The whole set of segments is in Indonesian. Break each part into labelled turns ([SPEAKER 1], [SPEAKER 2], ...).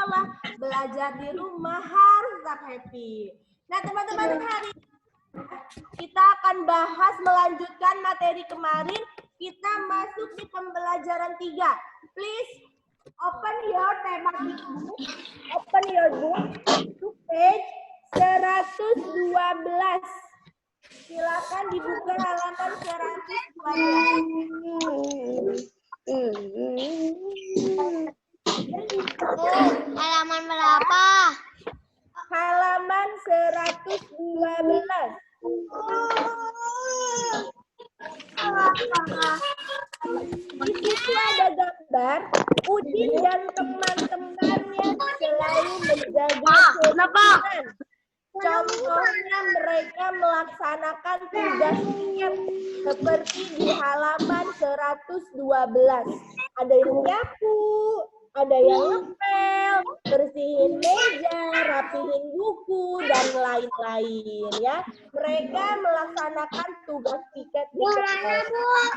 [SPEAKER 1] sekolah, belajar di rumah harus tetap happy. Nah, teman-teman, hari ini kita akan bahas melanjutkan materi kemarin. Kita masuk di pembelajaran 3. Please open your textbook. Open your book to page 112. Silakan dibuka halaman 112.
[SPEAKER 2] Halaman berapa?
[SPEAKER 1] Halaman 112. Di situ ada gambar Udin dan teman-temannya selalu menjaga kebersihan. Contohnya mereka melaksanakan tugasnya seperti di halaman 112. Ada yang nyapu, ada yang ngepel, bersihin meja, rapihin buku, dan lain-lain ya. Mereka melaksanakan tugas piket di kelas.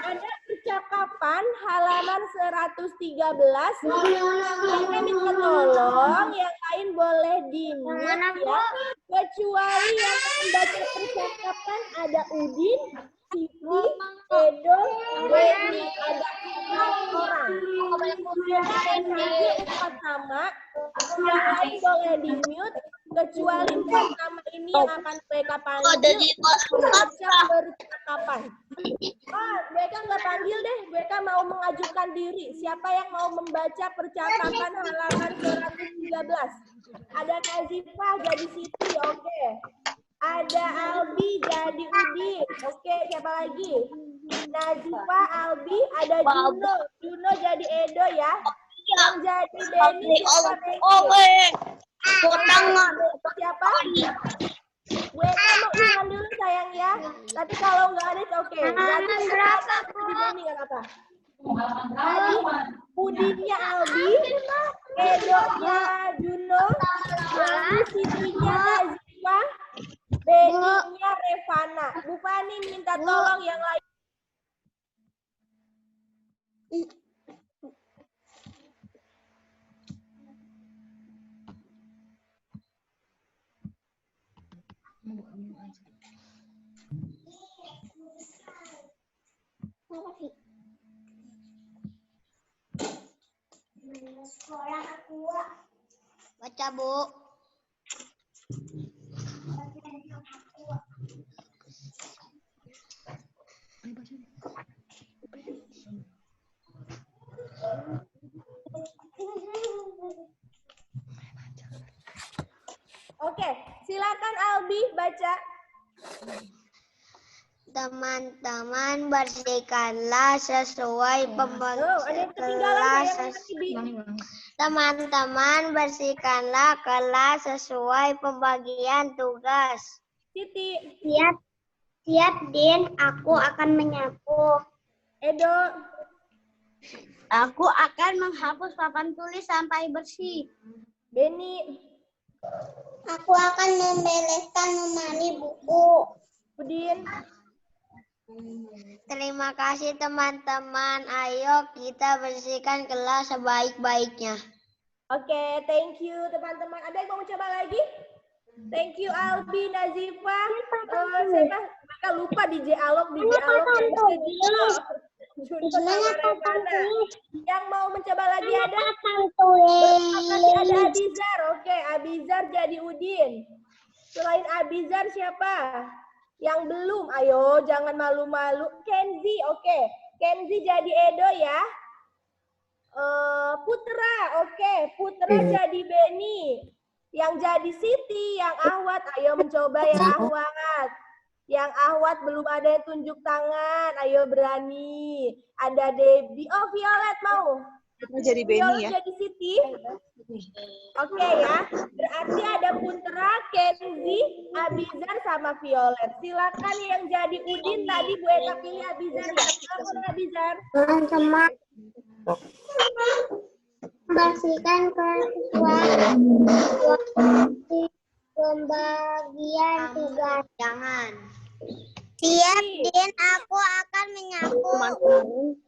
[SPEAKER 1] Ada percakapan halaman 113. Mereka minta tolong, yang lain boleh di-mute ya. Kecuali yang membaca percakapan ada Udin, Siti, Edo, Beni, ada 4 orang. Empat nama, yang lain boleh di-mute, kecuali 4 nama ini yang akan mereka panggil membaca percakapan. Oh, mereka nggak panggil deh, mereka mau mengajukan diri. Siapa yang mau membaca percakapan halaman 113? Ada Nazifah jadi Siti, oke. Ada Albi jadi Udin, oke. Siapa lagi? Nazifah, Albi, ada Juno. Juno jadi Edo ya. Yang jadi Beni siapa? Siapa? Gue mau ulang dulu sayang ya. Tapi kalau nggak ada, oke. Berarti berapa? Di Beni nggak apa-apa. Tadi Udinnya Albi, Edo-nya Juno, lalu Sitinya Nazifah, Beni-nya Revana. Bu Fani minta tolong yang lain.
[SPEAKER 2] Baca, Bu.
[SPEAKER 1] Oke, silakan Albi baca.
[SPEAKER 2] Teman-teman bersihkanlah sesuai pembagian kelas. Teman-teman bersihkanlah kelas sesuai pembagian tugas.
[SPEAKER 1] Siti.
[SPEAKER 2] Siap, Din. Aku akan menyapu.
[SPEAKER 1] Edo.
[SPEAKER 2] Aku akan menghapus papan tulis sampai bersih.
[SPEAKER 1] Beni.
[SPEAKER 2] Aku akan membereskan lemari buku.
[SPEAKER 1] Udin.
[SPEAKER 2] Terima kasih teman-teman. Ayo kita bersihkan kelas sebaik-baiknya.
[SPEAKER 1] Oke, thank you teman-teman. Ada yang mau coba lagi? Thank you Albi, Nazifah. Mereka lupa di J-Alog. Yang mau mencoba lagi ada? Ada Abizar. Oke, Abizar jadi Udin. Selain Abizar siapa? Yang belum, ayo jangan malu-malu. Kenzi, oke. Kenzi jadi Edo ya. Putra, oke. Putra jadi Beni. Yang jadi Siti, yang Ahwat, ayo mencoba yang Ahwat. Yang Ahwat belum ada yang tunjuk tangan, ayo berani. Ada Debbie, oh Violet mau.
[SPEAKER 3] Jadi Beni ya.
[SPEAKER 1] Jadi Siti. Oke ya. Berarti ada Putra, Kenzi, Abizar sama Violet. Silakan yang jadi Udin tadi Bu Eka pilih Abizar ya. Silakan Abizar.
[SPEAKER 2] Teman-teman bersihkan kelas pembagian tugas. Jangan. Siap, Din. Aku akan menyapu.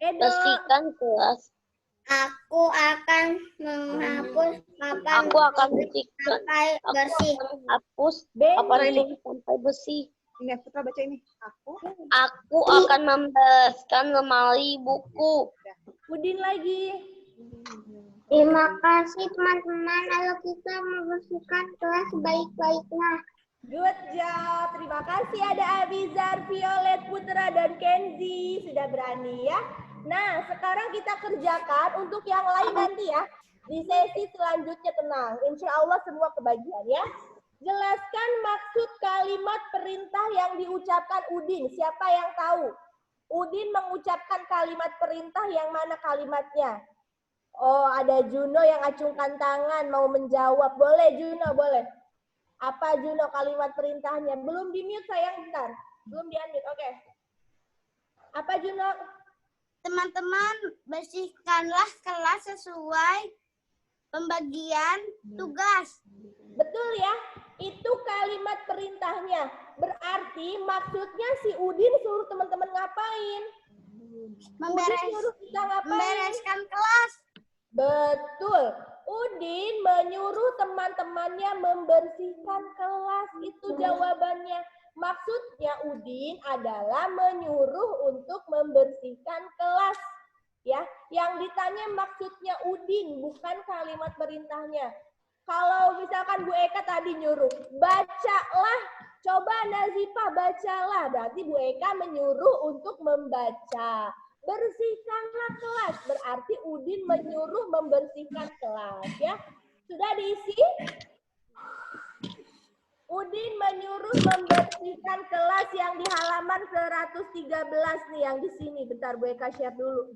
[SPEAKER 3] Bersihkan kelas.
[SPEAKER 2] Aku akan menghapus papan
[SPEAKER 4] Aku akan bersihkan.
[SPEAKER 2] sampai bersih.
[SPEAKER 4] Hapus
[SPEAKER 1] Benny.
[SPEAKER 4] papan tulis sampai bersih.
[SPEAKER 3] Ini Putra baca ini.
[SPEAKER 4] Aku akan membereskan lemari buku.
[SPEAKER 1] Udin lagi.
[SPEAKER 2] Terima kasih teman-teman. Ayo kita membersihkan kelas sebaik-baiknya.
[SPEAKER 1] Good job. Terima kasih ada Abizar, Violet, Putra, dan Kenzi. Sudah berani ya. Nah, sekarang kita kerjakan untuk yang lain nanti ya. Di sesi selanjutnya tenang. Insya Allah semua kebagian ya. Jelaskan maksud kalimat perintah yang diucapkan Udin. Siapa yang tahu? Udin mengucapkan kalimat perintah yang mana kalimatnya? Oh, ada Juno yang acungkan tangan mau menjawab. Boleh Juno, boleh. Apa Juno kalimat perintahnya? Belum di-mute sayang, bentar. Belum di-unmute, oke. Apa Juno?
[SPEAKER 2] Teman-teman, bersihkanlah kelas sesuai pembagian tugas.
[SPEAKER 1] Betul ya? Itu kalimat perintahnya. Berarti maksudnya si Udin suruh teman-teman ngapain? Udin suruh kita ngapain?
[SPEAKER 2] Membereskan kelas.
[SPEAKER 1] Betul. Udin menyuruh teman-temannya membersihkan kelas. Itu jawabannya. Maksudnya Udin adalah menyuruh untuk membersihkan kelas. Ya, yang ditanya maksudnya Udin, bukan kalimat perintahnya. Kalau misalkan Bu Eka tadi nyuruh, bacalah. Coba Nazifah bacalah. Berarti Bu Eka menyuruh untuk membaca. Bersihkanlah kelas. Berarti Udin menyuruh membersihkan kelas. Ya, sudah diisi? Udin menyuruh membersihkan kelas yang di halaman 113 nih, yang di sini. Bentar Bu Eka share dulu.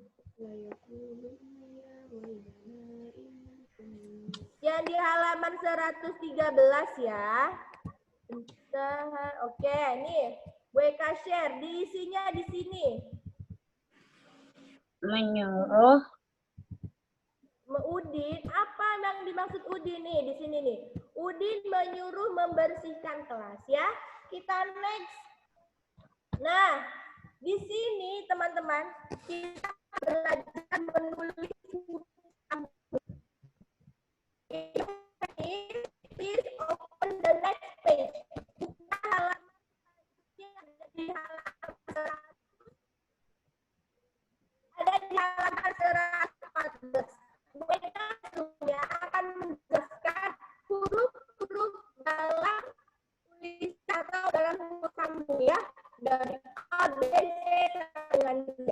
[SPEAKER 1] Yang di halaman 113 ya. Bentar. Oke, nih. Bu Eka share. Diisinya di sini.
[SPEAKER 4] Menyuruh.
[SPEAKER 1] Udin, apa yang dimaksud Udin nih di sini nih? Udin menyuruh membersihkan kelas ya. Kita next. Nah, di sini teman-teman kita belajar menulis huruf sambung. Please open the next page. Buka halaman yang ada di halaman 100. Ada di halaman 114. Bu Eka sudah akan menjelaskan huruf-huruf dalam tulis atau dalam huruf sambung ya, dari A, B, C dengan Z.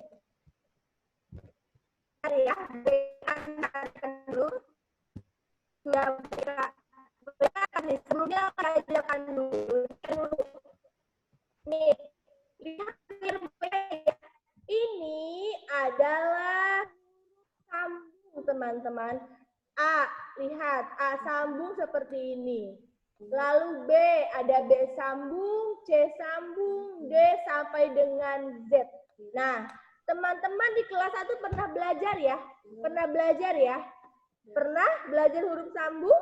[SPEAKER 1] Ya, Bu Eka akan dulu. Sudah Bu Eka akan sebelumnya ajarkan dulu. Nih, lihat Bu Eka. Ini adalah sambung. Teman-teman, A, lihat A sambung seperti ini. Lalu B, ada B sambung, C sambung, D sampai dengan Z. Nah, teman-teman di kelas 1 pernah belajar ya? Pernah belajar ya? Pernah belajar huruf sambung?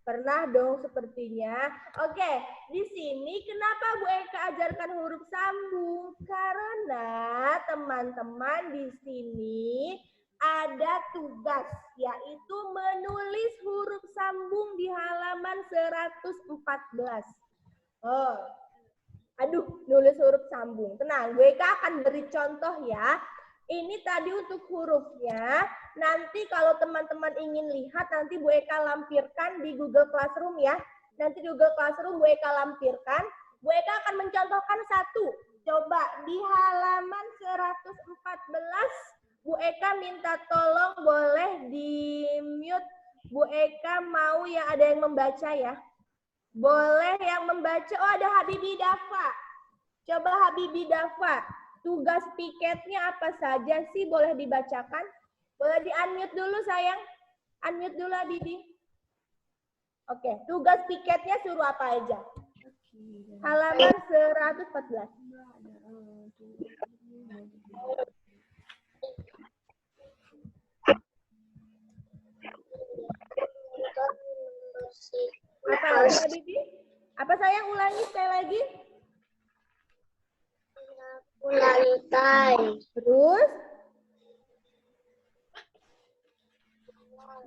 [SPEAKER 1] Pernah dong sepertinya. Oke, di sini kenapa Bu Eka ajarkan huruf sambung? Karena teman-teman di sini ada tugas, yaitu menulis huruf sambung di halaman 114. Oh, aduh, nulis huruf sambung. Tenang, Bu Eka akan beri contoh ya. Ini tadi untuk hurufnya. Nanti kalau teman-teman ingin lihat, nanti Bu Eka lampirkan di Google Classroom ya. Nanti di Google Classroom Bu Eka lampirkan. Bu Eka akan mencontohkan satu. Coba di halaman 114. Bu Eka minta tolong boleh di-mute. Bu Eka mau ya ada yang membaca ya. Boleh yang membaca. Oh, ada Habibi Dafa. Coba Habibi Dafa. Tugas piketnya apa saja sih? Boleh dibacakan? Boleh di-unmute dulu sayang. Unmute dulu Habibi. Oke, tugas piketnya suruh apa aja? Halaman 114. Apa lagi, Bibi? Apa sayang ulangi sekali lagi?
[SPEAKER 2] Lantai.
[SPEAKER 1] Terus?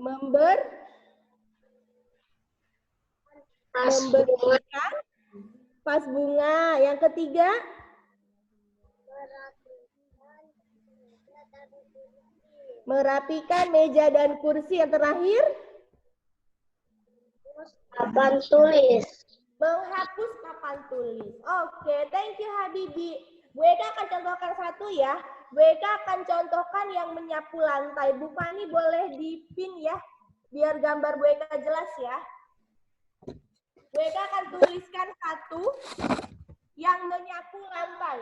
[SPEAKER 1] Memberikan vas bunga. Yang ketiga, merapikan meja dan kursi. Yang terakhir,
[SPEAKER 4] Papan tulis.
[SPEAKER 1] menghapus papan tulis. Oke, thank you Habibi. Bu Eka akan contohkan satu ya. Bu Eka akan contohkan yang menyapu lantai. Bu Fani boleh dipin ya, biar gambar Bu Eka jelas ya. Bu Eka akan tuliskan satu yang menyapu lantai.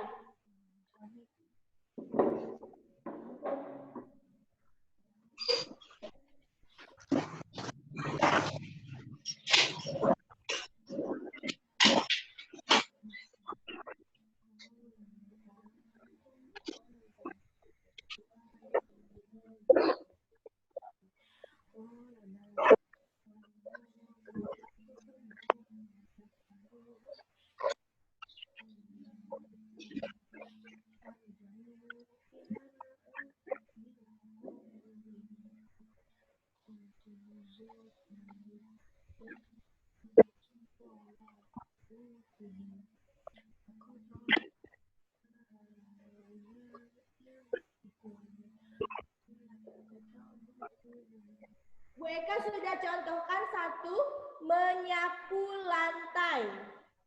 [SPEAKER 1] Bu Eka sudah contohkan satu, menyapu lantai.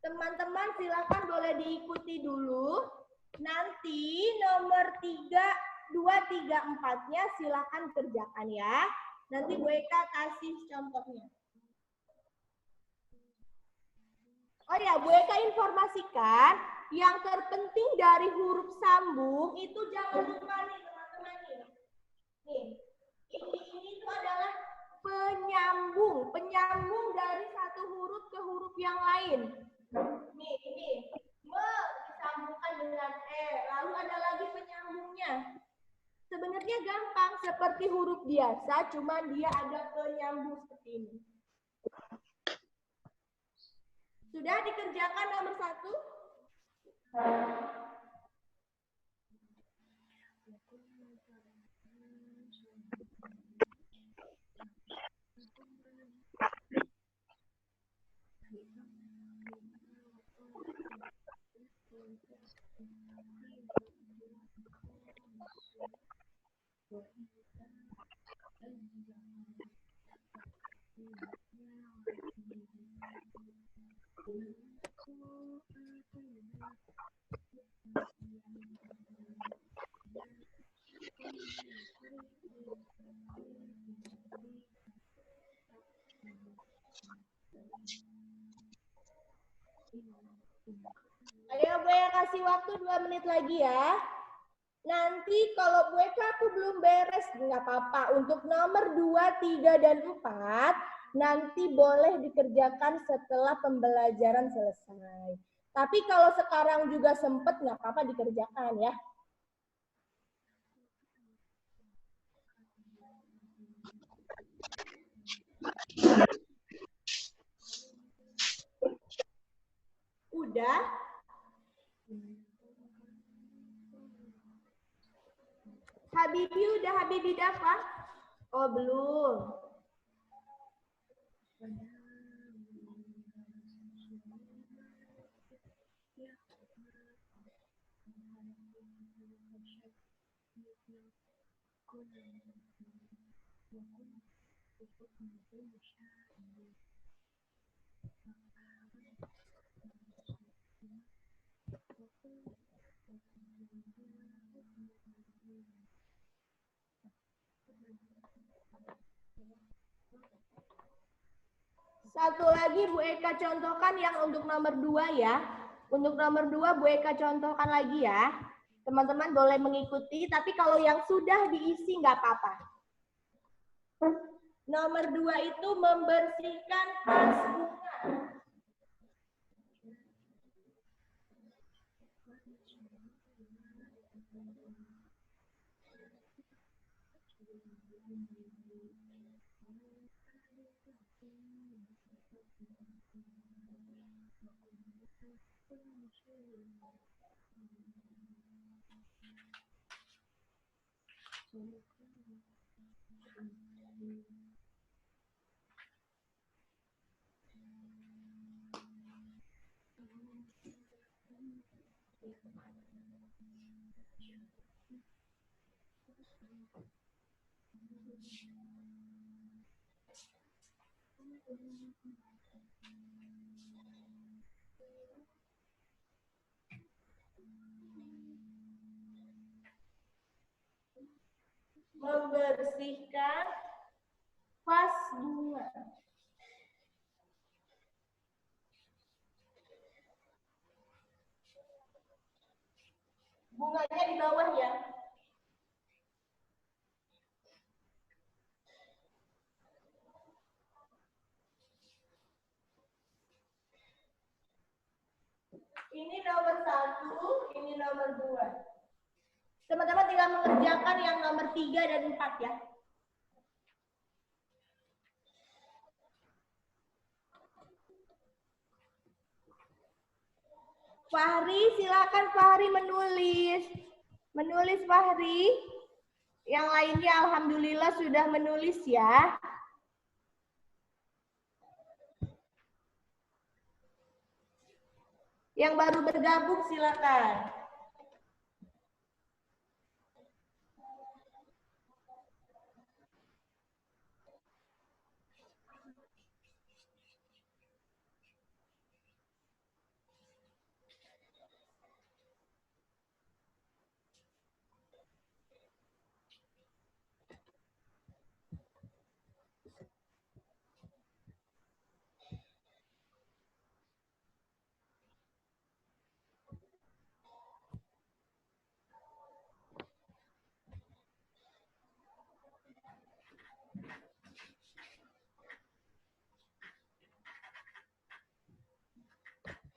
[SPEAKER 1] Teman-teman silakan boleh diikuti dulu. Nanti nomor 3, 2, 3, 4-nya silakan kerjakan ya. Nanti Bu Eka kasih contohnya. Oh ya, Bu Eka informasikan yang terpenting dari huruf sambung itu jangan lupa nih teman-teman nih. Nih, ini itu adalah penyambung dari satu huruf ke huruf yang lain. Nih, ini me disambungkan dengan e, lalu ada lagi penyambungnya. Sebenarnya gampang seperti huruf biasa, cuman dia ada penyambung seperti ini. Sudah dikerjakan nomor 1? Ayo Bu Eka kasih waktu 2 menit lagi ya. Nanti kalau Bu Eka aku belum beres, nggak apa-apa. Untuk nomor 2, 3, dan 4, nanti boleh dikerjakan setelah pembelajaran selesai. Tapi kalau sekarang juga sempet, nggak apa-apa dikerjakan ya. Udah? Habibi udah Habibi Dafa? Oh belum. Satu lagi Bu Eka contohkan yang untuk nomor 2 ya. Untuk nomor 2 Bu Eka contohkan lagi ya. Teman-teman boleh mengikuti, tapi kalau yang sudah diisi nggak apa-apa. Nomor 2 itu membersihkan vas bunga. Membersihkan vas bunga. Bunganya di bawah ya. Ini nomor 1, ini nomor 2. Teman-teman tinggal mengerjakan yang nomor 3 dan 4 ya. Fahri, silakan Fahri menulis. Menulis Fahri. Yang lainnya alhamdulillah sudah menulis ya. Yang baru bergabung silakan.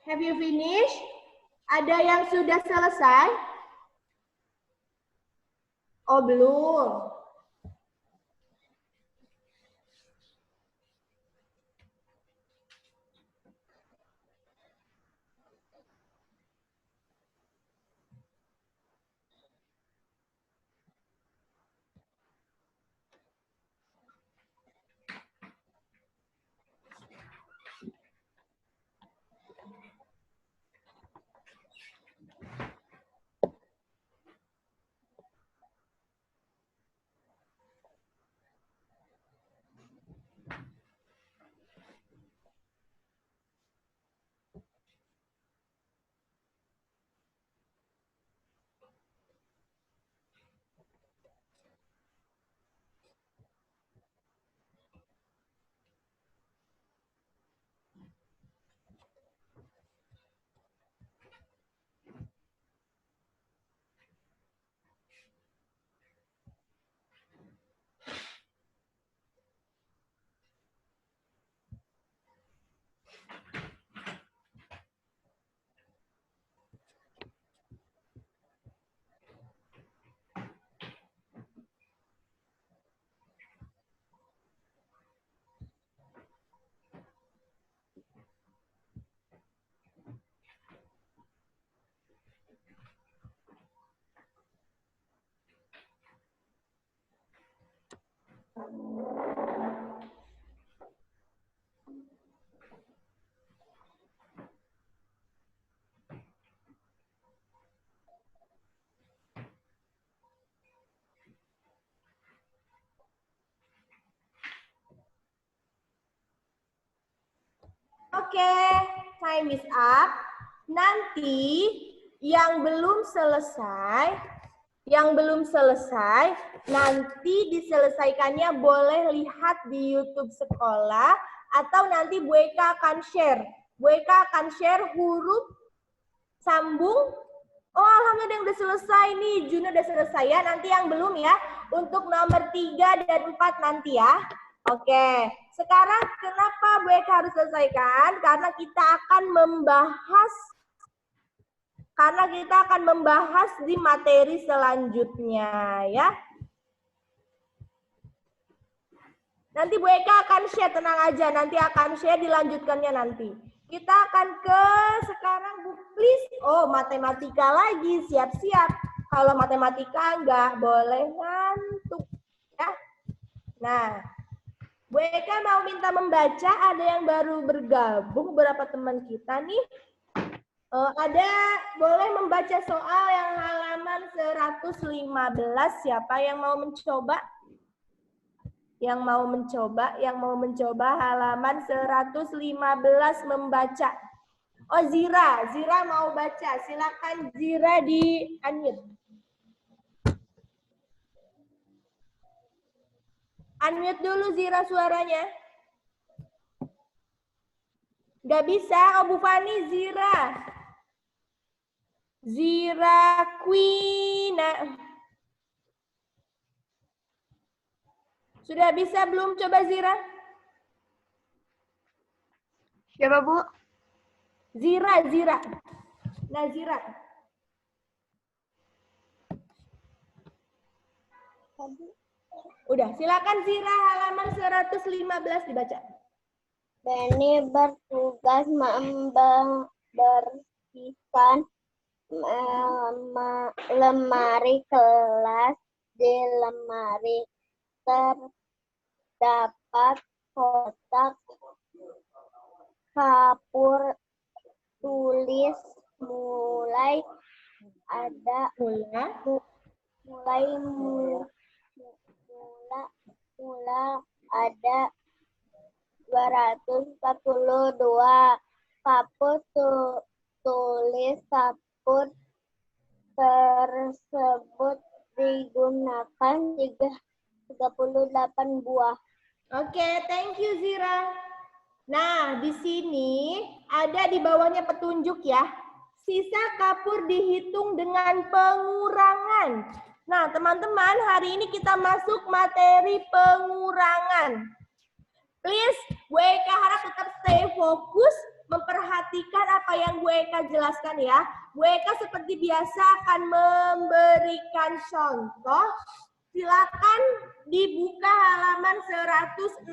[SPEAKER 1] Have you finished? Ada yang sudah selesai? Oh, belum. Oke, time is up. Nanti yang belum selesai, nanti diselesaikannya boleh lihat di YouTube sekolah atau nanti Bu Eka akan share. Bu Eka akan share huruf sambung. Oh, alhamdulillah yang udah selesai nih. Juno udah selesai ya. Nanti yang belum ya. Untuk nomor 3 dan 4 nanti ya. Oke. Sekarang kenapa Bu Eka harus selesaikan? Karena kita akan membahas di materi selanjutnya ya. Nanti Bu Eka akan share, tenang aja. Nanti akan share, dilanjutkannya nanti. Kita akan ke sekarang Bu, please. Oh, matematika lagi, siap-siap. Kalau matematika nggak boleh ngantuk. Ya. Nah, Bu Eka mau minta membaca, ada yang baru bergabung, beberapa teman kita nih. Ada boleh membaca soal yang halaman 115. Siapa yang mau mencoba? Yang mau mencoba halaman 115 membaca. Oh, Zira mau baca. Silakan Zira di unmute. Unmute dulu Zira suaranya. Nggak bisa, Bu Fani, Zira Quina. Sudah bisa belum coba Zira?
[SPEAKER 3] Siapa, Bu?
[SPEAKER 1] Zira. Nazira. Udah, silakan Zira halaman 115 dibaca.
[SPEAKER 2] Beni bertugas membersihkan lemari kelas. Di lemari terdapat kotak kapur tulis mulai ada 242 kapur tulis. Kapur tersebut digunakan 38 buah.
[SPEAKER 1] Oke, thank you Zira. Nah, di sini ada di bawahnya petunjuk ya. Sisa kapur dihitung dengan pengurangan. Nah, teman-teman, hari ini kita masuk materi pengurangan. Please, Bu Eka harap tetap stay fokus, memperhatikan apa yang Bu Eka jelaskan ya. Bu Eka seperti biasa akan memberikan contoh. Silakan dibuka halaman 116.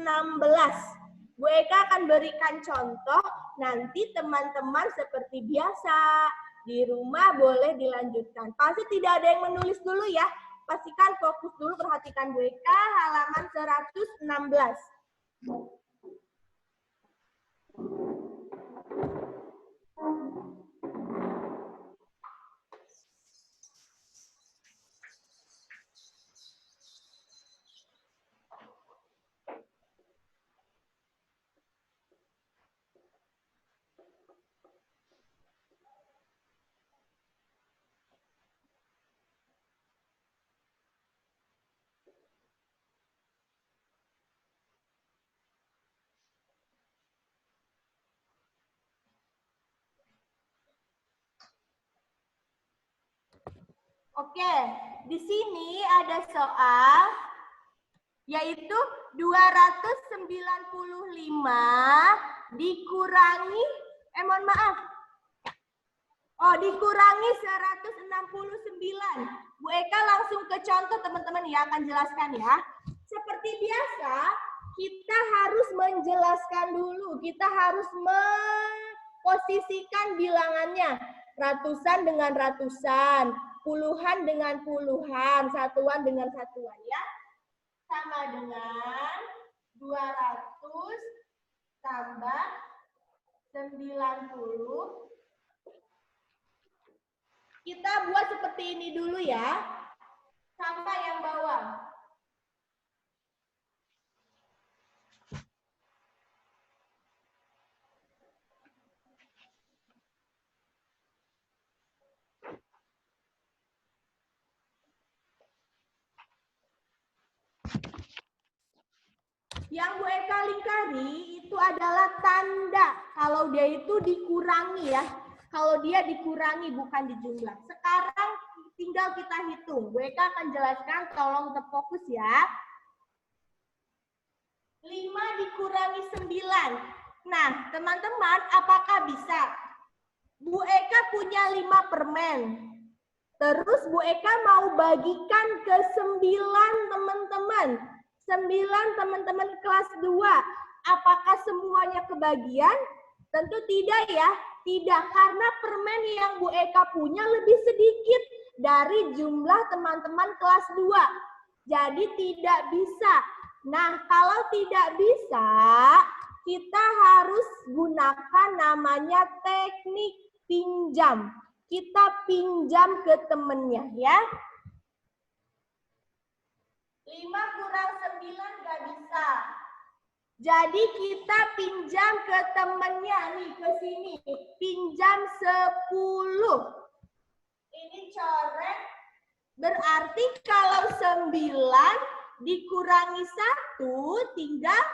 [SPEAKER 1] Bu Eka akan berikan contoh, nanti teman-teman seperti biasa di rumah boleh dilanjutkan. Pasti tidak ada yang menulis dulu ya. Pastikan fokus dulu, perhatikan Bu Eka halaman 116. Oke, di sini ada soal yaitu 295 dikurangi dikurangi 169. Bu Eka langsung ke contoh teman-teman ya, akan jelaskan ya. Seperti biasa, kita harus menjelaskan dulu, kita harus memposisikan bilangannya. Ratusan dengan ratusan, puluhan dengan puluhan, satuan dengan satuan ya. Sama dengan 200 tambah 90. Kita buat seperti ini dulu ya. Sampai yang bawah. Yang Bu Eka lingkari itu adalah tanda. Kalau dia itu dikurangi ya. Kalau dia dikurangi bukan dijumlah. Sekarang tinggal kita hitung. Bu Eka akan jelaskan, tolong tetap fokus ya. 5 dikurangi 9. Nah, teman-teman, apakah bisa? Bu Eka punya 5 permen. Terus Bu Eka mau bagikan ke 9 teman-teman. 9 teman-teman kelas 2. Apakah semuanya kebagian? Tentu tidak ya. Tidak, karena permen yang Bu Eka punya lebih sedikit dari jumlah teman-teman kelas 2. Jadi tidak bisa. Nah, kalau tidak bisa, kita harus gunakan namanya teknik pinjam. Kita pinjam ke temennya ya. 5 kurang 9 nggak bisa. Jadi kita pinjam ke temennya nih, ke sini. Pinjam 10. Ini coret. Berarti kalau 9 dikurangi 1 tinggal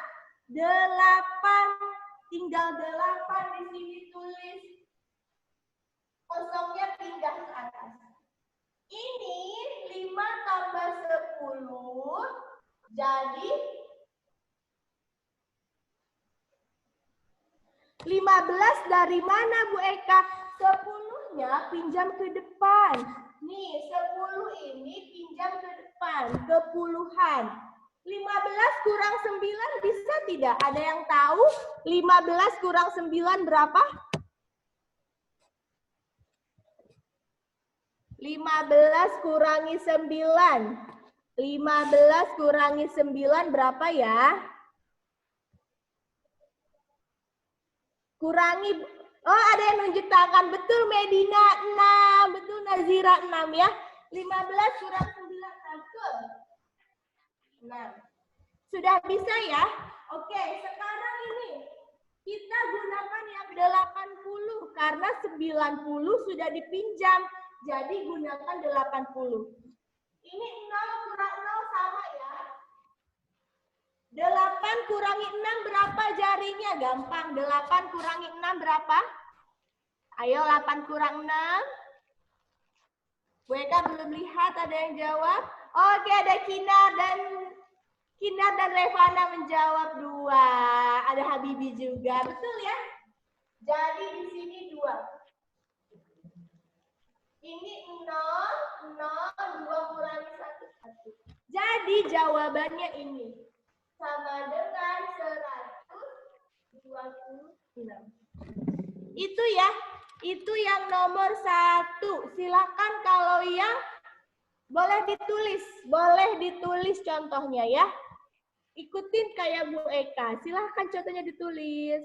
[SPEAKER 1] 8. Tinggal 8 di sini tulis. Kosongnya pindah ke atas. Ini 5 tambah 10 jadi 15 dari mana Bu Eka? 10-nya pinjam ke depan. Nih, 10 ini pinjam ke depan, ke puluhan. 15 kurang 9 bisa tidak? Ada yang tahu 15 kurang 9 berapa? 15 kurangi 9. 15 kurangi 9 berapa ya? Kurangi, oh ada yang nunjuk tangan. Betul Medina 6, betul Nazira 6 ya. 15 kurang 9, betul. 6. Sudah bisa ya? Oke, sekarang ini kita gunakan yang 80 karena 90 sudah dipinjam. Jadi gunakan 80. Ini 0 kurang 0 sama ya. 8 kurangi 6 berapa jarinya? Gampang. 8 kurangi 6 berapa? Ayo 8 kurang 6. Bu Eka belum lihat ada yang jawab. Oke, ada Kinar dan Revana menjawab 2. Ada Habibi juga. Betul ya? Jadi di sini 2. Ini 0, 2 kurangi 1, 1. Jadi jawabannya ini. Sama dengan 126. Itu ya. Itu yang nomor 1. Silakan kalau yang boleh ditulis contohnya ya. Ikutin kayak Bu Eka. Silakan contohnya ditulis.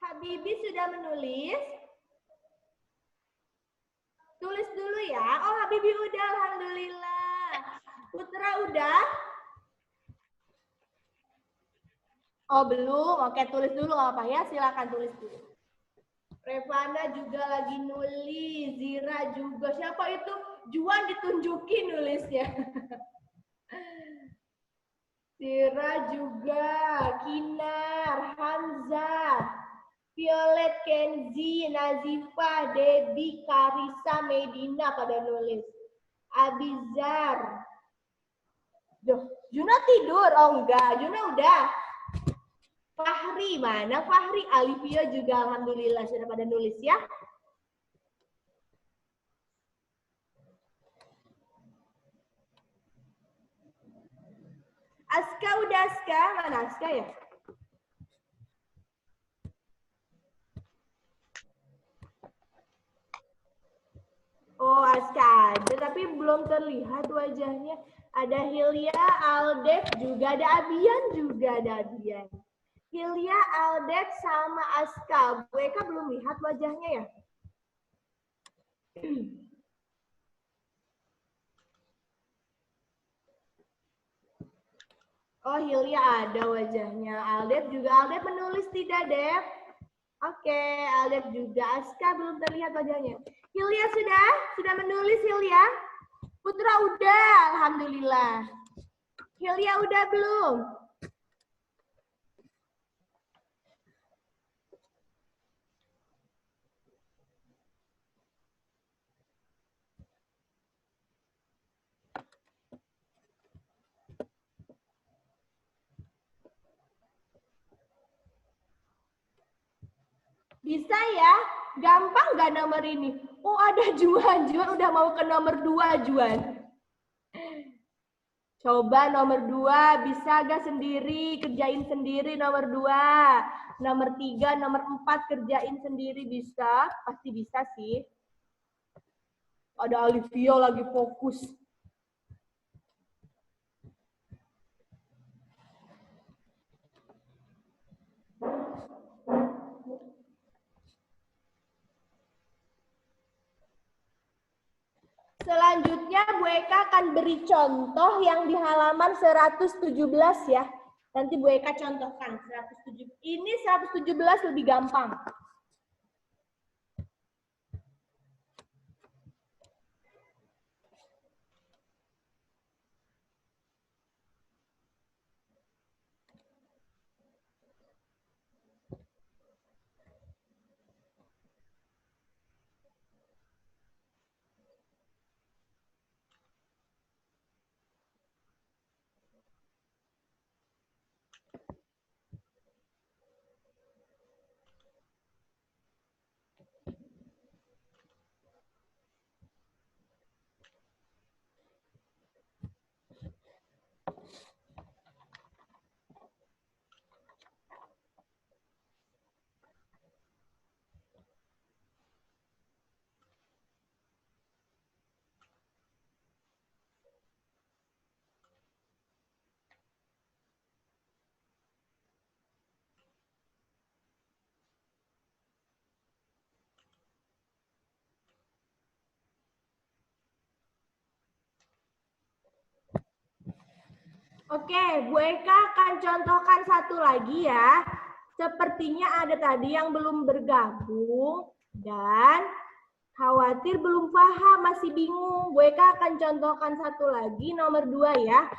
[SPEAKER 1] Habibi sudah menulis? Tulis dulu ya. Oh, Habibi udah, alhamdulillah. Putra udah? Oh, belum. Oke, tulis dulu nggak apa ya. Silakan tulis dulu. Revana juga lagi nulis. Zira juga. Siapa itu? Juan ditunjukin nulisnya. Zira juga. Kinar, Hamzah. Violet, Kenzi, Nazifa, Debbie, Karisa, Medina pada nulis. Abizar. Duh, Juna tidur? Oh enggak, Juna udah. Fahri, mana Fahri? Alivia juga alhamdulillah sudah pada nulis ya. Aska udah Aska? Mana Aska ya? Oh, Aska ada, tapi belum terlihat wajahnya. Ada Hilya, Aldef, juga ada Abian, Hilya, Aldef, sama Aska. Bu Eka belum lihat wajahnya ya? Oh, Hilya ada wajahnya. Aldef menulis tidak, Dev? Oke, Aldef juga. Aska belum terlihat wajahnya. Hilya sudah menulis Hilya? Putra udah, alhamdulillah. Hilya udah belum? Bisa ya? Gampang nggak nomor ini? Oh, ada Juan. Juan udah mau ke nomor 2, Juan. Coba nomor 2, bisa gak sendiri? Kerjain sendiri nomor 2. Nomor 3, nomor 4 kerjain sendiri bisa? Pasti bisa sih. Ada Olivia lagi fokus. Selanjutnya Bu Eka akan beri contoh yang di halaman 117 ya. Nanti Bu Eka contohkan 117. Ini 117 lebih gampang. Oke, Bu Eka akan contohkan satu lagi ya. Sepertinya ada tadi yang belum bergabung dan khawatir belum paham, masih bingung. Bu Eka akan contohkan satu lagi, nomor 2 ya.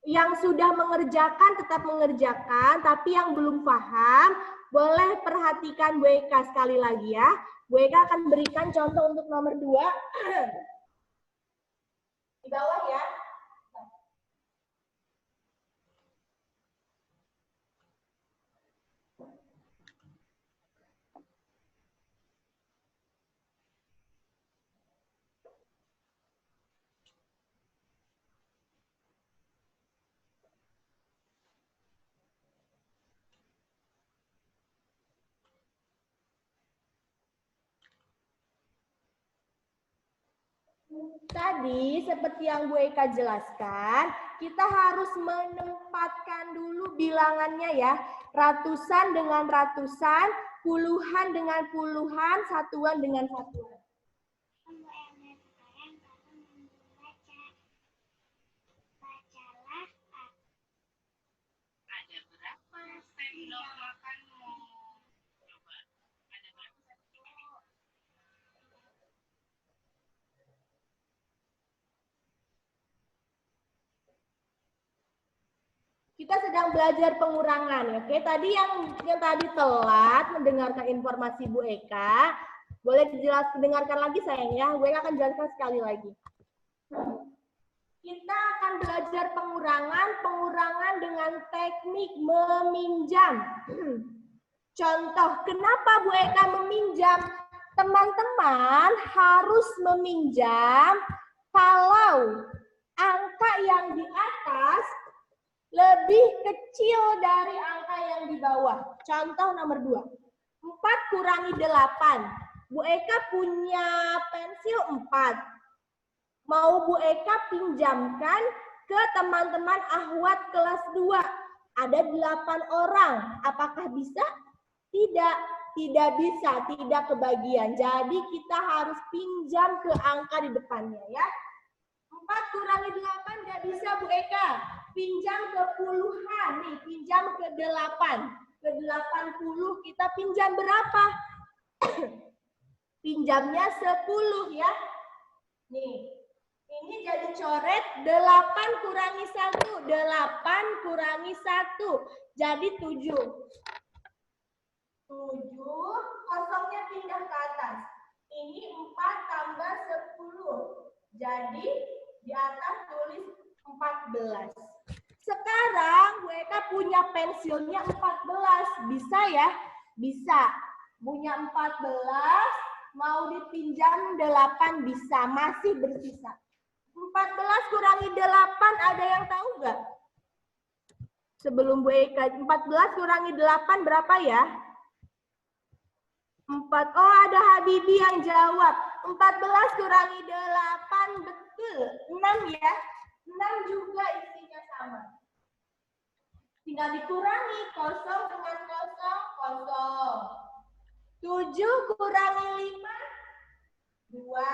[SPEAKER 1] Yang sudah mengerjakan tetap mengerjakan, tapi yang belum paham, boleh perhatikan Bu Eka sekali lagi ya. Bu Eka akan berikan contoh untuk nomor 2. Di bawah ya. Tadi seperti yang Bu Eka jelaskan, kita harus menempatkan dulu bilangannya ya. Ratusan dengan ratusan, puluhan dengan puluhan, satuan dengan satuan.
[SPEAKER 5] Ada berapa sendok makanmu? Coba. Ada berapa sendok?
[SPEAKER 1] Kita sedang belajar pengurangan, oke? Tadi yang tadi telat mendengarkan informasi Bu Eka, boleh dengarkan lagi sayang ya. Bu Eka akan jelaskan sekali lagi. Kita akan belajar pengurangan dengan teknik meminjam. Contoh, kenapa Bu Eka meminjam? Teman-teman harus meminjam kalau angka yang di atas lebih kecil dari angka yang di bawah. Contoh nomor 2. 4 kurangi 8. Bu Eka punya pensil 4. Mau Bu Eka pinjamkan ke teman-teman Ahwat kelas 2. Ada 8 orang. Apakah bisa? Tidak. Tidak bisa. Tidak kebagian. Jadi kita harus pinjam ke angka di depannya ya. 4 kurangi 8 nggak bisa Bu Eka. Pinjam ke puluhan nih, pinjam ke 8. Ke 80 kita pinjam berapa? Pinjamnya 10 ya. Nih. Ini jadi coret 8 kurangi 1. 8 kurangi 1. Jadi 7. 7, kosongnya pindah ke atas. Ini 4 tambah 10. Jadi di atas tulis 14. Sekarang Bu Eka punya pensilnya 14. Bisa ya? Bisa. Punya 14, mau dipinjam 8 bisa. Masih bersisa. 14 kurangi 8, ada yang tahu nggak? Sebelum Bu Eka, 14 kurangi 8 berapa ya? 4. Oh, ada Habibi yang jawab. 14 kurangi 8, betul. 6 ya. 6 juga isinya sama. Tinggal dikurangi. 0 dengan 0, 0. 7 kurangi 5, 2.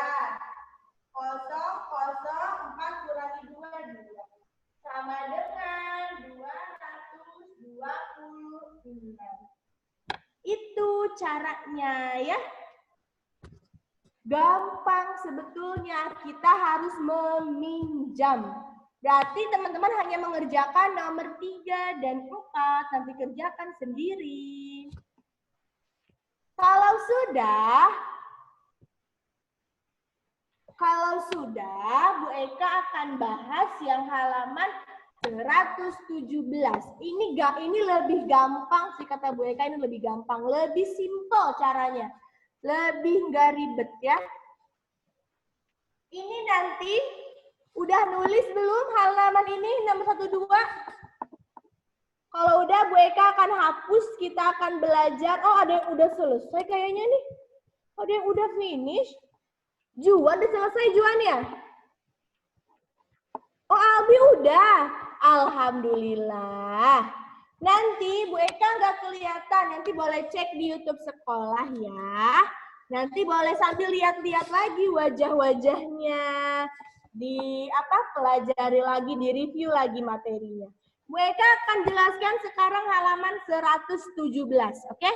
[SPEAKER 1] 0, 0, 4 kurangi 2, 2. Sama dengan 226. Itu caranya ya. Gampang sebetulnya, kita harus meminjam. Berarti teman-teman hanya mengerjakan nomor 3 dan 4, nanti kerjakan sendiri. Kalau sudah, Bu Eka akan bahas yang halaman 117. Ini lebih gampang sih kata Bu Eka, ini lebih gampang, lebih simple caranya. Lebih nggak ribet ya. Ini nanti udah nulis belum halaman ini nomor 12? Kalau udah Bu Eka akan hapus, kita akan belajar. Oh, ada yang udah selesai kayaknya nih. Ada yang udah finish. Juan udah selesai Juan ya? Oh, Albi udah. Alhamdulillah. Nanti Bu Eka nggak kelihatan. Nanti boleh cek di YouTube sekolah ya. Nanti boleh sambil lihat-lihat lagi wajah-wajahnya. Pelajari lagi, di review lagi materinya. Bu Eka akan jelaskan sekarang halaman 117, oke?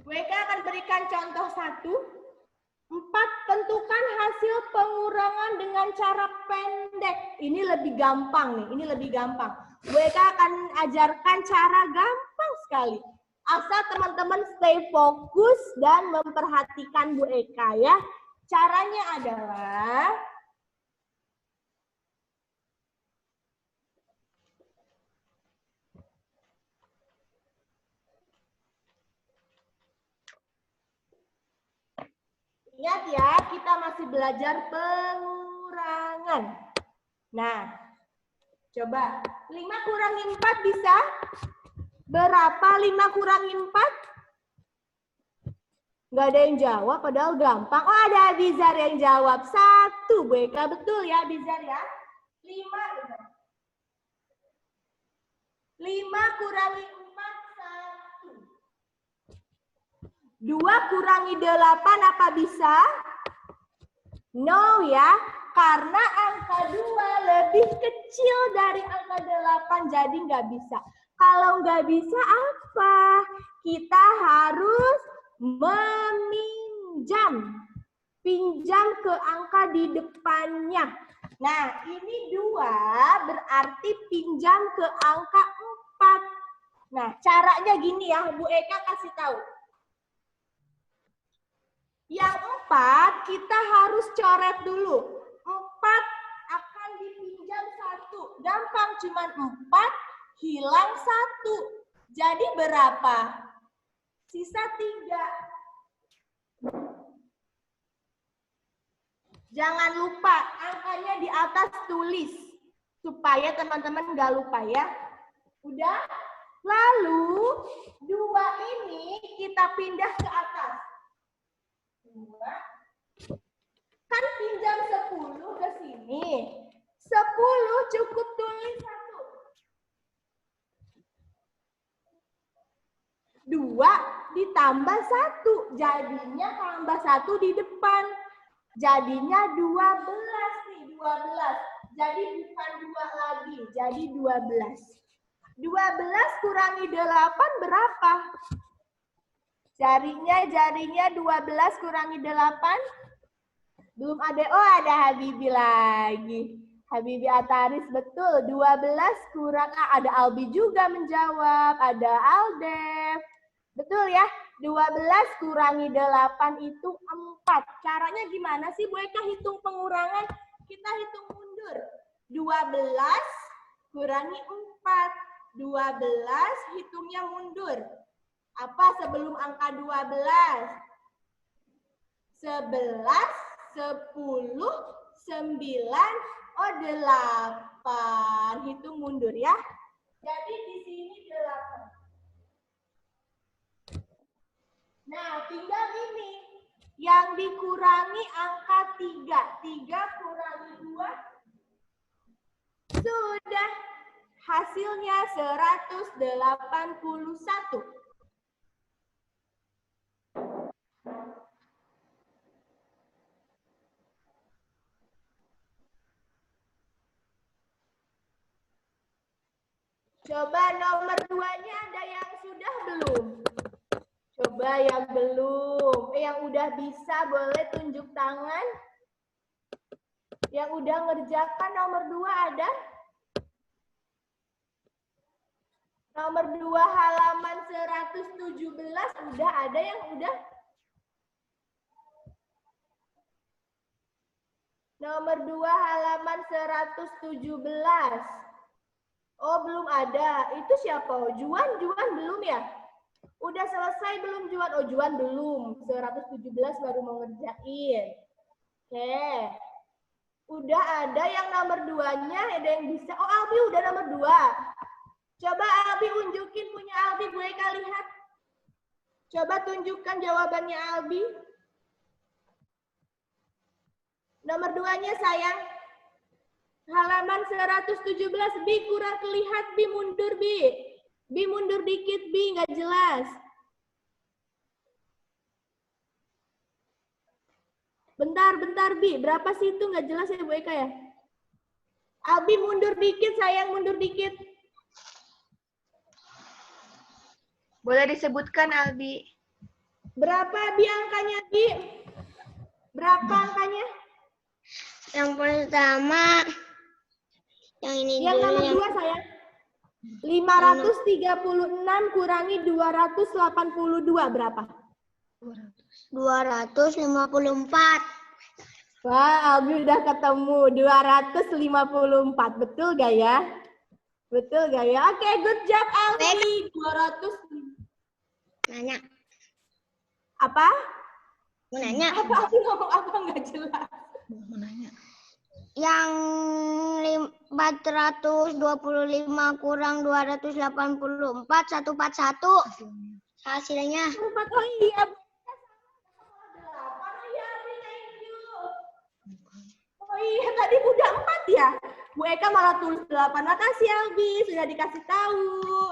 [SPEAKER 1] Bu Eka akan berikan contoh 1. 4. Tentukan hasil pengurangan dengan cara pendek. Ini lebih gampang nih, ini lebih gampang. Bu Eka akan ajarkan cara gampang sekali. Asal teman-teman stay fokus dan memperhatikan Bu Eka ya. Caranya adalah ingat ya, kita masih belajar pengurangan. Nah, coba 5 kurangi 4 bisa? Berapa 5 kurangi 4? Nggak ada yang jawab, padahal gampang. Oh, ada Abizar yang jawab. 1, Bu Eka. Betul ya, Abizar ya? 5. 5 kurangi 4, 1. 2 kurangi 8 apa bisa? No ya, karena angka 2 lebih kecil dari angka 8, jadi nggak bisa. Kalau nggak bisa apa? Kita harus meminjam. Pinjam ke angka di depannya. Nah, ini 2 berarti pinjam ke angka 4. Nah, caranya gini ya, Bu Eka kasih tahu. Yang 4 kita harus coret dulu. 4 akan dipinjam 1. Gampang, cuman 4 hilang 1. Jadi berapa? Sisa 3. Jangan lupa angkanya di atas tulis. Supaya teman-teman nggak lupa ya. Udah? Lalu 2 ini kita pindah ke atas. 2. Kan pinjam 10 ke sini. 10 cukup tulis 1. 2 ditambah 1. Jadinya tambah 1 di depan. Jadinya 12 nih. 12. Jadi bukan 2 lagi. Jadi 12. 12 kurangi 8 berapa? Jarinya 12 kurangi 8. Belum ada. Oh, ada Habibi lagi. Habibi Ataris, betul. 12 kurang A. Ada Albi juga menjawab. Ada Aldef. Betul ya? 12 kurangi 8 itu 4. Caranya gimana sih Bu Eka hitung pengurangan? Kita hitung mundur. 12 kurangi 4. 12 hitungnya mundur. Apa sebelum angka 12? 11, 10, 9, oh 8. Hitung mundur ya. Jadi di sini 8. Nah, tinggal ini. Yang dikurangi angka 3. 3 kurangi 2. Sudah. Hasilnya 181. Coba nomor 2-nya ada yang sudah belum? Coba yang belum. Yang udah bisa boleh tunjuk tangan. Yang udah ngerjakan nomor 2 ada? Nomor 2 halaman 117 udah ada yang udah? Nomor 2 halaman 117. Oh, belum ada. Itu siapa? Juan belum ya? Udah selesai belum Juan? Oh, Juan belum. 117 baru mau ngerjain. Oke. Udah ada yang nomor 2-nya, ada yang bisa. Oh, Albi udah nomor 2. Coba Albi unjukin punya Albi, Bu Eka lihat. Coba tunjukkan jawabannya Albi. Nomor 2-nya sayang. Halaman 117, Bi kurang terlihat, Bi mundur, Bi. Bi mundur dikit, Bi, nggak jelas. Bentar, Bi. Berapa sih itu? Nggak jelas ya, Bu Eka ya? Albi mundur dikit, sayang, mundur dikit.
[SPEAKER 3] Boleh disebutkan, Albi?
[SPEAKER 1] Berapa, Bi, angkanya, Bi? Berapa angkanya?
[SPEAKER 2] Yang pertama, yang ini
[SPEAKER 1] Yang
[SPEAKER 2] dulu.
[SPEAKER 1] nomor 2, sayang. 536 kurangi 282 berapa?
[SPEAKER 2] 254.
[SPEAKER 1] Wah, Albi udah ketemu 254. Betul gak ya? Betul gak ya? Oke, good job Albi. 200.
[SPEAKER 2] Nanya.
[SPEAKER 1] Apa?
[SPEAKER 2] Mau nanya.
[SPEAKER 1] Apa aku ngomong apa nggak jelas?
[SPEAKER 2] Yang 425 kurang 284, 141. Hasilnya.
[SPEAKER 1] Oh iya. Oh iya, tadi udah 4 ya? Bu Eka malah tulis 8. Makasih Albi, sudah dikasih tahu.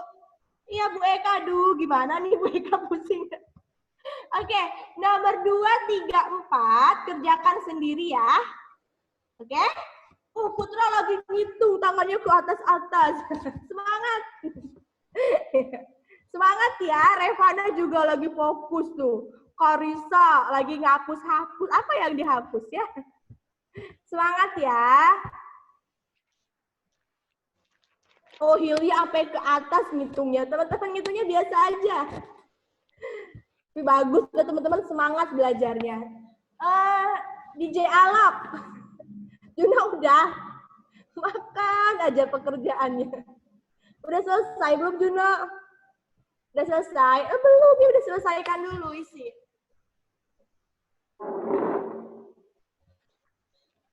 [SPEAKER 1] Iya Bu Eka, aduh gimana nih Bu Eka pusing. Oke, nomor 2, 3, 4. Kerjakan sendiri ya. Oke? Putra lagi ngitung tangannya ke atas-atas. Semangat. Semangat ya, Revana juga lagi fokus tuh. Karisa lagi ngapus-hapus. Apa yang dihapus ya? Semangat ya. Oh, Hilya sampai ke atas ngitungnya. Teman-teman ngitungnya biasa aja. Tapi bagus ya teman-teman, semangat belajarnya. DJ Alok. Juna udah. Makan aja pekerjaannya. Udah selesai belum Juna? Udah selesai? Belum, ya udah selesaikan dulu isi.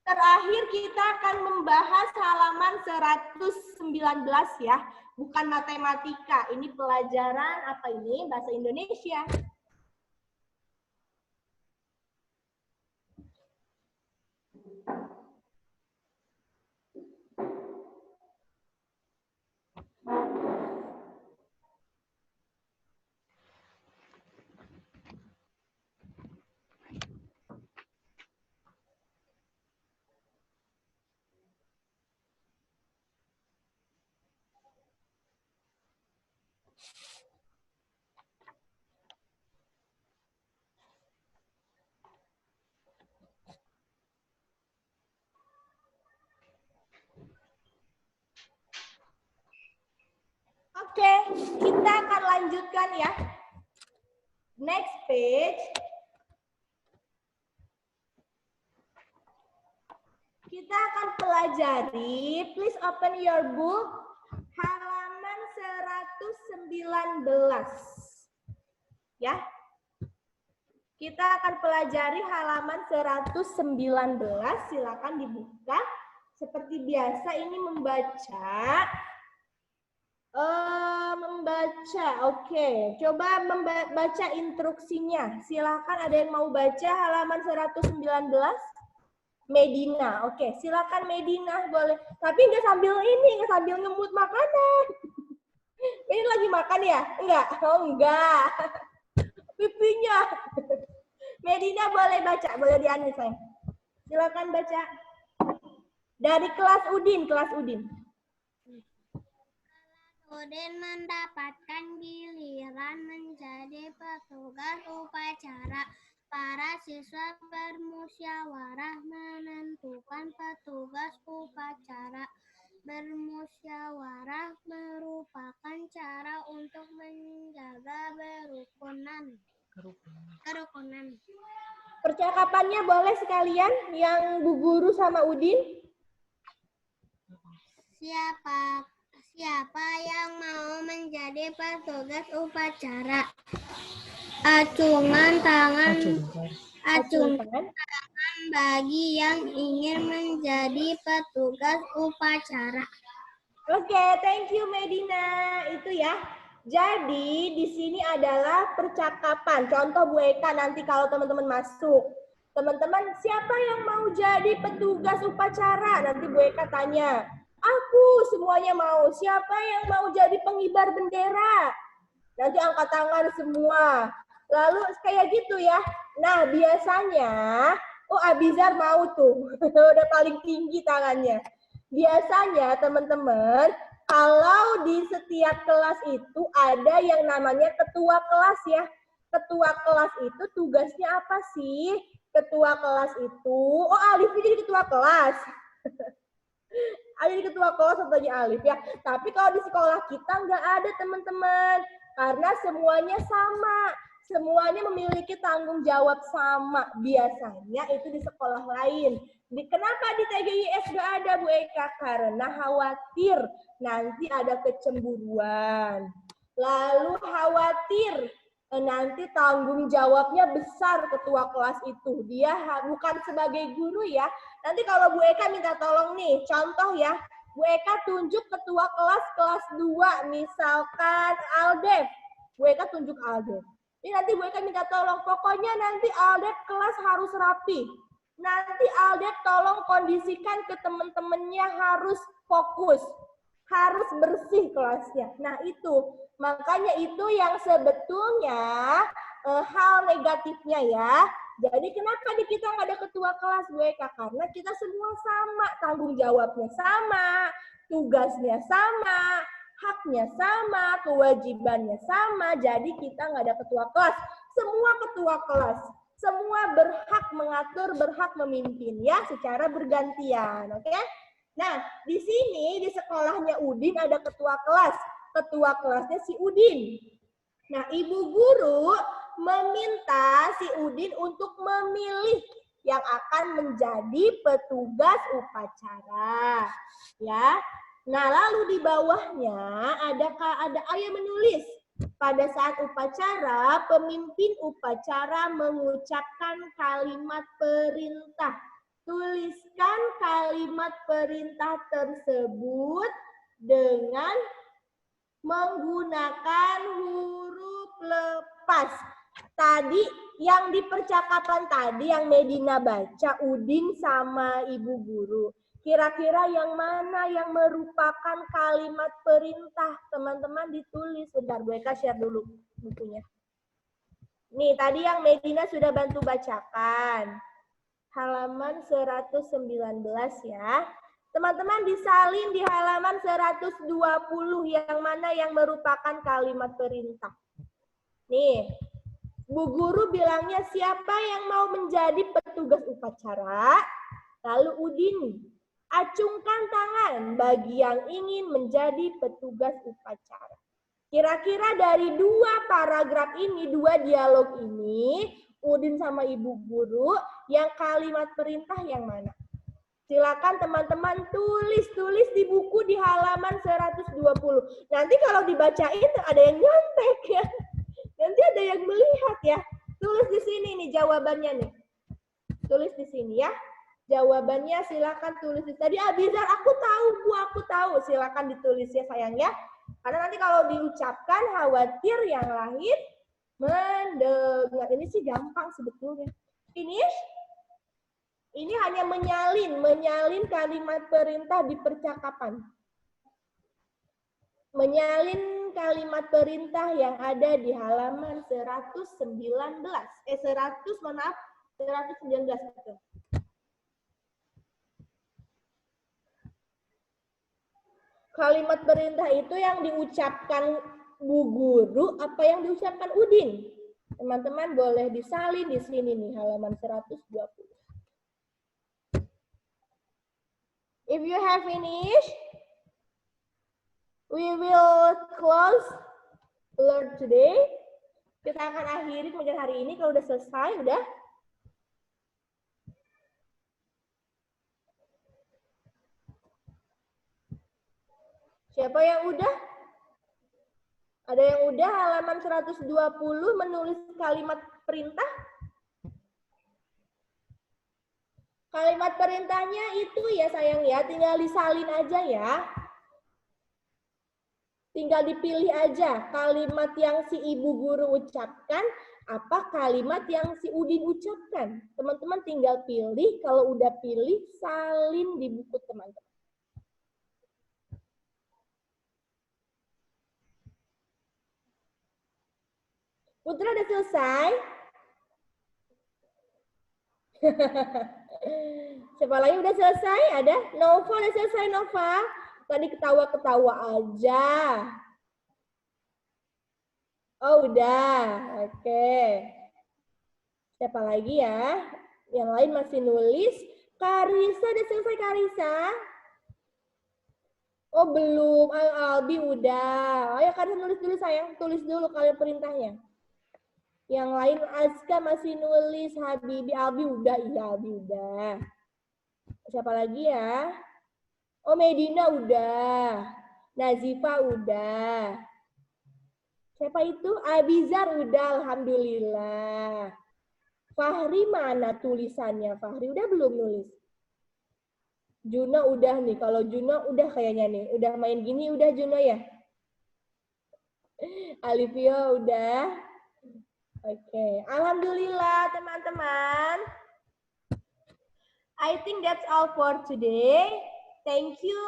[SPEAKER 1] Terakhir kita akan membahas halaman 119 ya. Bukan matematika, ini pelajaran apa ini? Bahasa Indonesia. Oke, kita akan lanjutkan ya. Next page. Kita akan pelajari, please open your book, halaman 119. Ya. Kita akan pelajari halaman 119, silakan dibuka. Seperti biasa ini membaca. Oke. Coba membaca instruksinya. Silakan, ada yang mau baca halaman 119? Medina, oke. Silakan Medina, boleh. Tapi nggak sambil ngemut makanan. Ini lagi makan ya? Enggak? Oh, enggak. Pipinya. Medina boleh baca, boleh dianu sayang. Silakan baca. Dari kelas Udin,
[SPEAKER 2] Udin mendapatkan giliran menjadi petugas upacara. Para siswa bermusyawarah menentukan petugas upacara. Bermusyawarah merupakan cara untuk menjaga kerukunan.
[SPEAKER 1] Percakapannya boleh sekalian yang Bu Guru sama Udin.
[SPEAKER 2] Siapa yang mau menjadi petugas upacara? Acungkan tangan bagi yang ingin menjadi petugas upacara.
[SPEAKER 1] Oke, thank you Medina. Itu ya. Jadi di sini adalah percakapan. Contoh Bu Eka nanti kalau teman-teman masuk. Teman-teman, siapa yang mau jadi petugas upacara? Nanti Bu Eka tanya. Aku, semuanya mau. Siapa yang mau jadi pengibar bendera? Nanti angkat tangan semua. Lalu kayak gitu ya. Nah, biasanya, Abizar mau tuh. Udah paling tinggi tangannya. Biasanya teman-teman, kalau di setiap kelas itu ada yang namanya ketua kelas ya. Ketua kelas itu tugasnya apa sih? Ketua kelas itu, Alif ini jadi ketua kelas. Ada di ketua kelas satunya Alif ya. Tapi kalau di sekolah kita nggak ada teman-teman. Karena semuanya sama. Semuanya memiliki tanggung jawab sama. Biasanya itu di sekolah lain. Kenapa di TGIS nggak ada Bu Eka? Karena khawatir nanti ada kecemburuan. Lalu khawatir nanti tanggung jawabnya besar ketua kelas itu. Dia bukan sebagai guru ya. Nanti kalau Bu Eka minta tolong nih, contoh ya. Bu Eka tunjuk ketua kelas 2, misalkan Aldef. Bu Eka tunjuk Aldef. Ini nanti Bu Eka minta tolong, pokoknya nanti Aldef kelas harus rapi. Nanti Aldef tolong kondisikan ke teman-temannya harus fokus. Harus bersih kelasnya. Nah itu, makanya itu yang sebetulnya hal negatifnya ya. Jadi kenapa di kita nggak ada ketua kelas Bu Eka? Karena kita semua sama, tanggung jawabnya sama, tugasnya sama, haknya sama, kewajibannya sama. Jadi kita nggak ada ketua kelas. Semua ketua kelas, semua berhak mengatur, berhak memimpin ya, secara bergantian, oke? Nah, di sini di sekolahnya Udin ada ketua kelas. Ketua kelasnya si Udin. Nah, Ibu Guru meminta si Udin untuk memilih yang akan menjadi petugas upacara. Ya. Nah, lalu di bawahnya ada ayat menulis. Pada saat upacara, pemimpin upacara mengucapkan kalimat perintah. Tuliskan kalimat perintah tersebut dengan menggunakan huruf lepas. Tadi yang di percakapan tadi yang Medina baca, Udin sama Ibu Guru. Kira-kira yang mana yang merupakan kalimat perintah? Teman-teman ditulis. Bentar, Bu Eka share dulu bukunya. Nih, tadi yang Medina sudah bantu bacakan. Halaman 119 ya. Teman-teman disalin di halaman 120 yang mana yang merupakan kalimat perintah. Nih, Bu Guru bilangnya siapa yang mau menjadi petugas upacara? Lalu Udin, acungkan tangan bagi yang ingin menjadi petugas upacara. Kira-kira dari dua paragraf ini, dua dialog ini, Udin sama Ibu Guru, yang kalimat perintah yang mana? Silakan teman-teman tulis di buku di halaman 120. Nanti kalau dibacain ada yang nyontek ya. Nanti ada yang melihat ya. Tulis di sini nih jawabannya nih. Tulis di sini ya. Jawabannya silakan tulis. Tadi Abizar, aku tahu Bu, aku tahu. Silakan ditulis ya sayang ya. Karena nanti kalau diucapkan khawatir yang lain mendengar. Ini sih gampang sebetulnya. Ini hanya menyalin kalimat perintah di percakapan. Menyalin kalimat perintah yang ada di halaman 119. 119 betul. Kalimat perintah itu yang diucapkan Bu Guru, apa yang diucapkan Udin? Teman-teman boleh disalin di sini nih, halaman 120. If you have finished, we will close learn today. Kita akan akhiri kemudian hari ini. Kalau udah selesai, udah. Siapa yang udah? Ada yang udah halaman 120 menulis kalimat perintah? Kalimat perintahnya itu ya sayang ya, tinggal disalin aja ya. Tinggal dipilih aja kalimat yang si Ibu Guru ucapkan, apa kalimat yang si Udin ucapkan. Teman-teman tinggal pilih, kalau udah pilih, salin di buku teman-teman. Putra udah selesai? Siapa lagi udah selesai? Ada? Nova udah selesai, Nova? Tadi ketawa-ketawa aja. Oh, udah. Oke. Siapa lagi ya? Yang lain masih nulis. Karisa udah selesai, Karisa? Oh, belum. Albi udah. Ayo, Karisa nulis dulu, sayang. Tulis dulu kalimat perintahnya. Yang lain Azka masih nulis, Habibi, Albi udah, iya Albi udah. Siapa lagi ya? Oh, Medina udah. Nazifa udah. Siapa itu? Abizar udah, alhamdulillah. Fahri mana tulisannya? Fahri udah belum nulis? Juno udah nih, kalau Juno udah kayaknya nih. Udah main gini udah Juno ya? Alivio udah. Oke, alhamdulillah teman-teman. I think that's all for today. Thank you